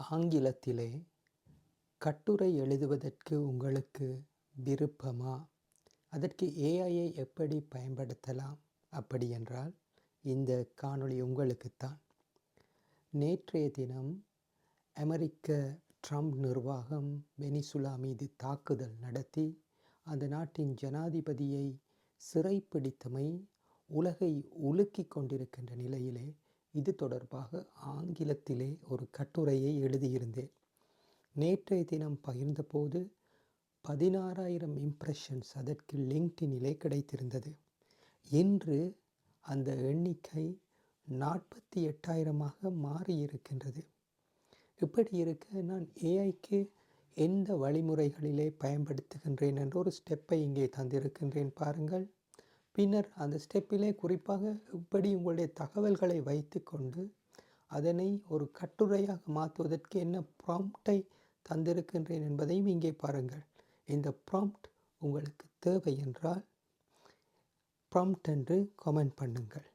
ஆங்கிலத்திலே கட்டுரை எழுதுவதற்கு உங்களுக்கு விருப்பமா? அதற்கு ஏஐயை எப்படி பயன்படுத்தலாம்? அப்படி என்றால் இந்த காணொளி உங்களுக்குத்தான். நேற்றைய தினம் அமெரிக்க ட்ரம்ப் நிர்வாகம் வெனிசுலா மீது தாக்குதல் நடத்தி அந்த நாட்டின் ஜனாதிபதியை சிறைப்பிடித்தமை உலகை உலுக்கிக் கொண்டிருக்கின்ற நிலையிலே இது தொடர்பாக ஆங்கிலத்திலே ஒரு கட்டுரையை எழுதியிருந்தேன். நேற்றைய தினம் பகிர்ந்தபோது 16,000 இம்ப்ரெஷன்ஸ் அதற்கு லிங்க்டினிலே கிடைத்திருந்தது. இன்று அந்த எண்ணிக்கை 48,000 மாறியிருக்கின்றது. இப்படி இருக்க நான் ஏஐக்கு எந்த வழிமுறைகளிலே பயன்படுத்துகின்றேன் என்ற ஒரு ஸ்டெப்பை இங்கே தந்திருக்கின்றேன் பாருங்கள். பின்னர் அந்த ஸ்டெப்பிலே குறிப்பாக இப்படி உங்களுடைய தகவல்களை வைத்து கொண்டு அதனை ஒரு கட்டுரையாக மாற்றுவதற்கு என்ன ப்ராம்ப்டை தந்திருக்கின்றேன் என்பதையும் இங்கே பாருங்கள். இந்த ப்ராம்ப்ட் உங்களுக்கு தேவை என்றால் ப்ராம்ப்ட் என்று கமெண்ட் பண்ணுங்கள்.